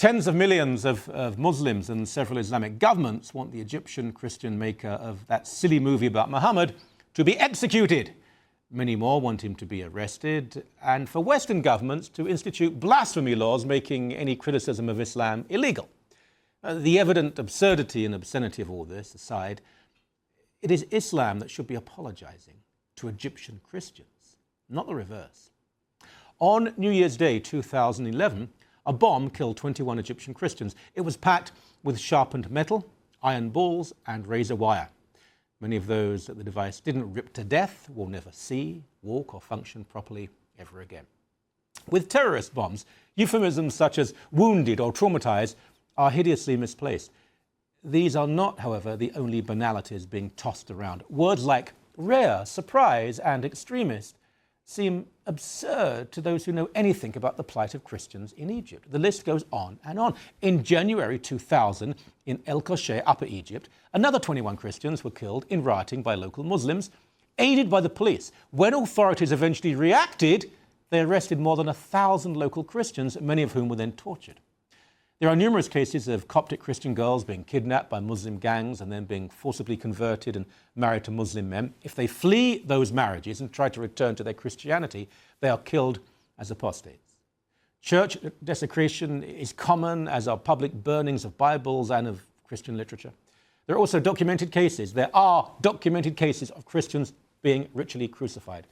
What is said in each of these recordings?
Tens of millions of Muslims and several Islamic governments want the Egyptian Christian maker of that silly movie about Muhammad to be executed. Many more want him to be arrested, and for Western governments to institute blasphemy laws making any criticism of Islam illegal. The evident absurdity and obscenity of all this aside, it is Islam that should be apologizing to Egyptian Christians, not the reverse. On New Year's Day 2011, a bomb killed 21 Egyptian Christians. It was packed with sharpened metal, iron balls, and razor wire. Many of those that the device didn't rip to death will never see, walk, or function properly ever again. With terrorist bombs, euphemisms such as wounded or traumatized are hideously misplaced. These are not, however, the only banalities being tossed around. Words like rare, surprise, and extremist seem absurd to those who know anything about the plight of Christians in Egypt. The list goes on and on. In January 2000, in El Kosher, Upper Egypt, another 21 Christians were killed in rioting by local Muslims, aided by the police. When authorities eventually reacted, they arrested more than 1,000 local Christians, many of whom were then tortured. There are numerous cases of Coptic Christian girls being kidnapped by Muslim gangs and then being forcibly converted and married to Muslim men. If they flee those marriages and try to return to their Christianity, they are killed as apostates. Church desecration is common, as are public burnings of Bibles and of Christian literature. There are also documented cases. There are documented cases of Christians being ritually crucified.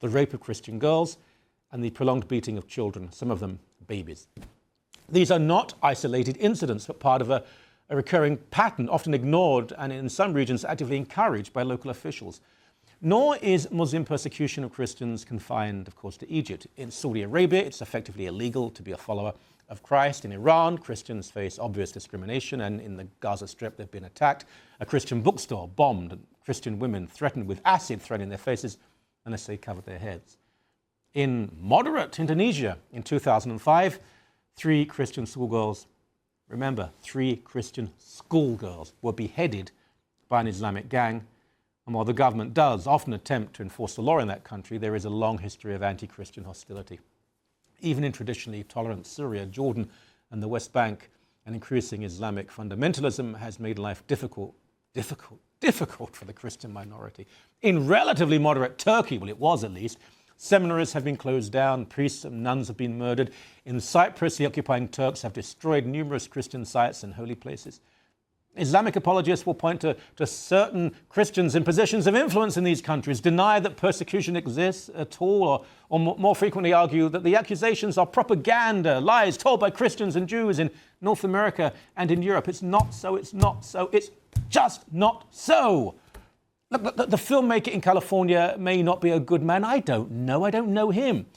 The rape of Christian girls and the prolonged beating of children, some of them babies. These are not isolated incidents, but part of a recurring pattern, often ignored and in some regions actively encouraged by local officials. Nor is Muslim persecution of Christians confined, of course, to Egypt. In Saudi Arabia, it's effectively illegal to be a follower of Christ. In Iran, Christians face obvious discrimination, and in the Gaza Strip, they've been attacked. A Christian bookstore bombed, and Christian women threatened with acid thrown in their faces unless they covered their heads. In moderate Indonesia, in 2005, 3 Christian schoolgirls, remember, 3 Christian schoolgirls were beheaded by an Islamic gang. And while the government does often attempt to enforce the law in that country, there is a long history of anti-Christian hostility. Even in traditionally tolerant Syria, Jordan, and the West Bank, an increasing Islamic fundamentalism has made life difficult for the Christian minority. In relatively moderate Turkey, well, it was at least, seminaries have been closed down, priests and nuns have been murdered. In Cyprus, the occupying Turks have destroyed numerous Christian sites and holy places. Islamic apologists will point to certain Christians in positions of influence in these countries, deny that persecution exists at all, or more frequently argue that the accusations are propaganda, lies told by Christians and Jews in North America and in Europe. It's not so, it's not so, it's just not so. Look, the filmmaker in California may not be a good man. I don't know him.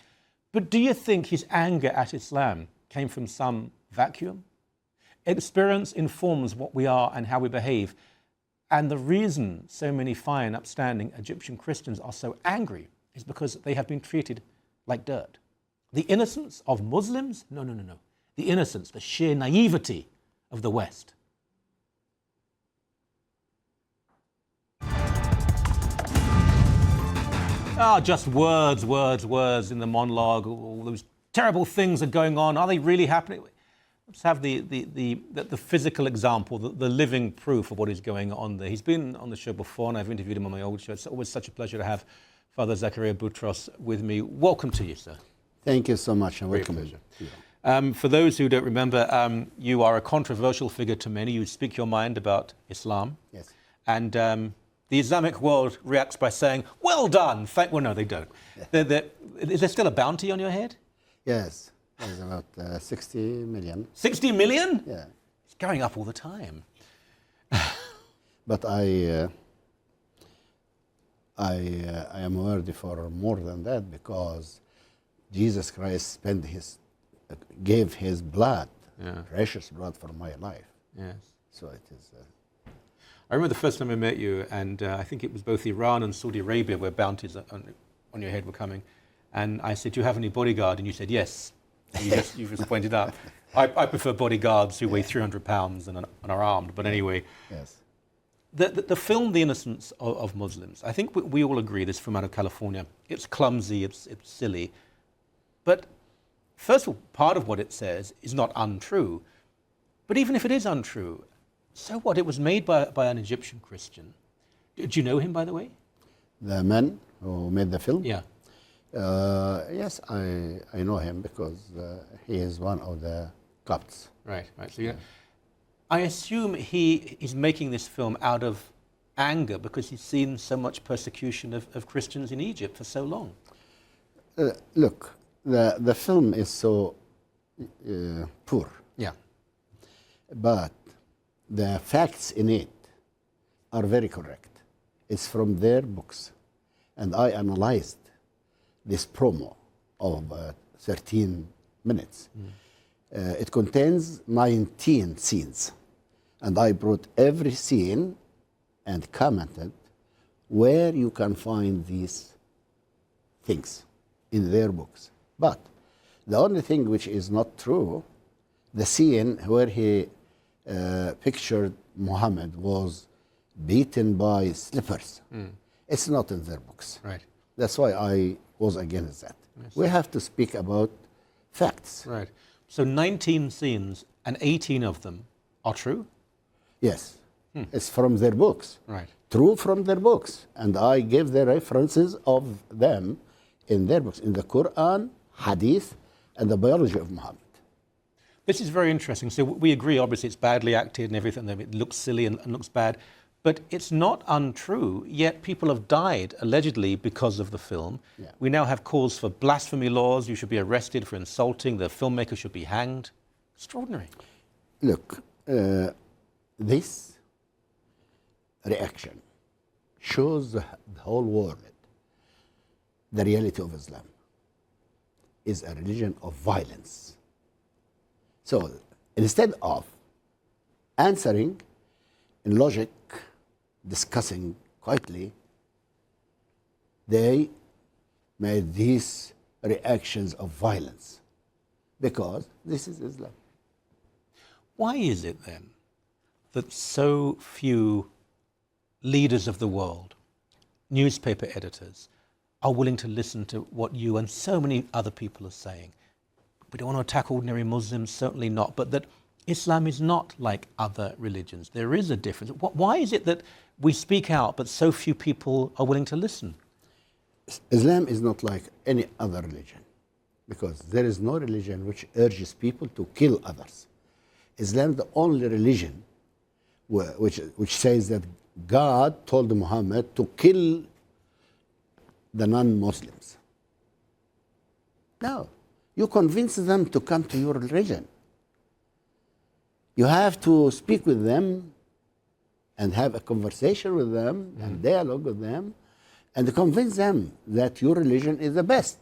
But do you think his anger at Islam came from some vacuum? Experience informs what we are and how we behave. And the reason so many fine, upstanding Egyptian Christians are so angry is because they have been treated like dirt. The innocence of Muslims? No. The innocence, the sheer naivety of the West. Just words in the monologue. All those terrible things are going on. Are they really happening? Let's have the physical example, the living proof of what is going on there. He's been on the show before, and I've interviewed him on my old show. It's always such a pleasure to have Father Zachariah Boutros with me. Welcome to you, sir. Thank you so much, and welcome. For those who don't remember, you are a controversial figure to many. You speak your mind about Islam. Yes. And the Islamic world reacts by saying, well done. Well, no, they don't. Yeah. Is there still a bounty on your head? Yes. There's about 60 million. 60 million? Yeah. It's going up all the time. But I am worthy for more than that, because Jesus Christ gave his blood, precious blood, for my life. Yes. So it is. I remember the first time I met you, and I think it was both Iran and Saudi Arabia where bounties on your head were coming. And I said, do you have any bodyguard? And you said, yes. You just pointed out. I prefer bodyguards who weigh 300 pounds and are armed. But anyway, yes. The film The Innocence of Muslims, I think we all agree, this film out of California, it's clumsy, it's silly. But first of all, part of what it says is not untrue. But even if it is untrue, so what? It was made by an Egyptian Christian. Do you know him, by the way? The man who made the film? Yeah. Yes, I know him because he is one of the Copts. Right. So I assume he is making this film out of anger because he's seen so much persecution of Christians in Egypt for so long. Look, the film is so poor, Yeah. but the facts in it are very correct. It's from their books. And I analyzed this promo of 13 minutes. It contains 19 scenes. And I brought every scene and commented where you can find these things in their books. But the only thing which is not true, the scene where he pictured Muhammad was beaten by slippers. It's not in their books. Right. That's why I was against that. We have to speak about facts. Right. So 19 scenes and 18 of them are true? Yes. It's from their books. Right. True from their books. And I gave the references of them in their books, in the Quran, Hadith, and the biology of Muhammad. This is very interesting. So we agree, obviously, it's badly acted and everything. It looks silly and looks bad. But it's not untrue, yet people have died, allegedly, because of the film. Yeah. We now have calls for blasphemy laws. You should be arrested for insulting. The filmmaker should be hanged. Extraordinary. Look, this reaction shows the whole world the reality of Islam is a religion of violence. So instead of answering in logic, discussing quietly, they made these reactions of violence because this is Islam. Why is it then that so few leaders of the world, newspaper editors, are willing to listen to what you and so many other people are saying? We don't want to attack ordinary Muslims, certainly not, but that Islam is not like other religions. There is a difference. Why is it that we speak out, but so few people are willing to listen? Islam is not like any other religion because there is no religion which urges people to kill others. Islam is the only religion which says that God told Muhammad to kill the non-Muslims. No, you convince them to come to your religion. You have to speak with them and have a conversation with them and dialogue with them and convince them that your religion is the best,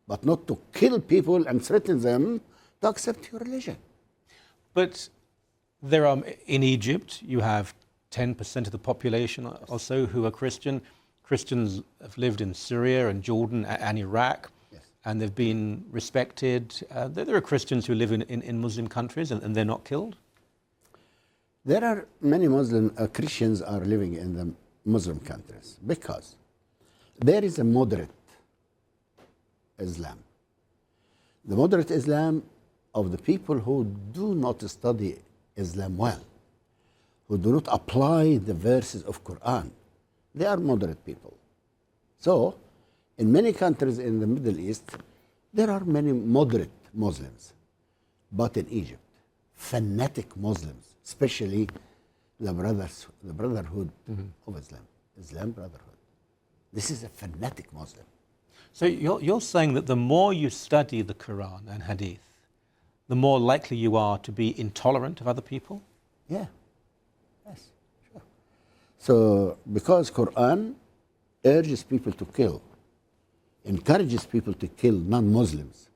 but not to kill people and threaten them to accept your religion. But there are, in Egypt, you have 10% of the population or so who are Christian. Christians have lived in Syria and Jordan and Iraq, Yes. and they've been respected. There are Christians who live in Muslim countries and they're not killed. There are many Muslim Christians are living in the Muslim countries because there is a moderate Islam. The moderate Islam of the people who do not study Islam well, who do not apply the verses of Quran, they are moderate people. So, in many countries in the Middle East, there are many moderate Muslims. But in Egypt, fanatic Muslims, especially the brotherhood of Islam, Islam Brotherhood. This is a fanatic Muslim. So you're saying that the more you study the Quran and Hadith, the more likely you are to be intolerant of other people? Yeah, yes, sure. So because Quran urges people to kill, encourages people to kill non-Muslims,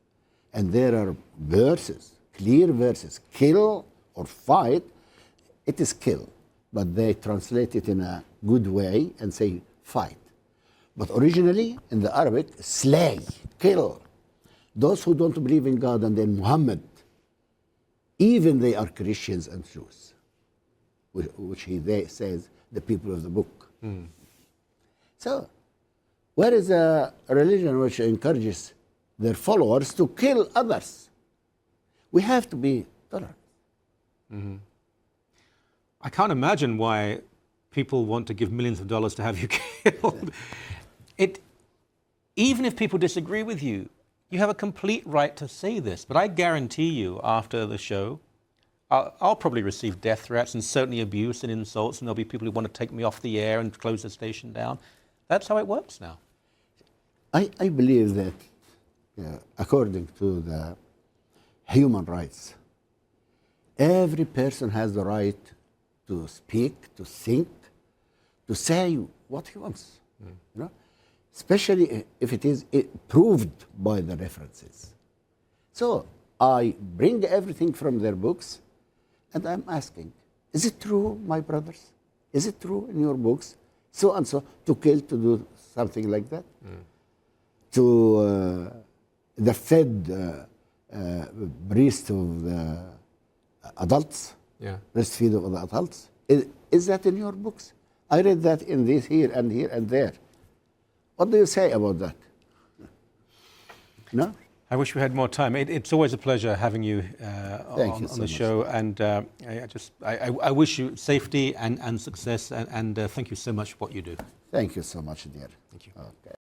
and there are verses, clear verses, kill or fight, it is kill, but they translate it in a good way and say fight. But originally in the Arabic, slay, kill. Those who don't believe in God and in Muhammad, even they are Christians and Jews, which they says the people of the book. So, where is a religion which encourages their followers to kill others. We have to be tolerant. I can't imagine why people want to give millions of dollars to have you killed. Even if people disagree with you, you have a complete right to say this. But I guarantee you, after the show, I'll probably receive death threats and certainly abuse and insults, and there'll be people who want to take me off the air and close the station down. That's how it works now. I believe that according to the human rights, every person has the right to speak, to think, to say what he wants. You know? Especially if it is proved by the references. So I bring everything from their books, and I'm asking, is it true, my brothers? Is it true in your books, so and so, to kill, to do something like that? To the fed breast of the adults, breastfeed of the adults? Is that in your books? I read that in this, here and there. What do you say about that? No? I wish we had more time. It's always a pleasure having you on the show, and I wish you safety and success, and thank you so much for what you do. Thank you so much, dear. Thank you. Okay.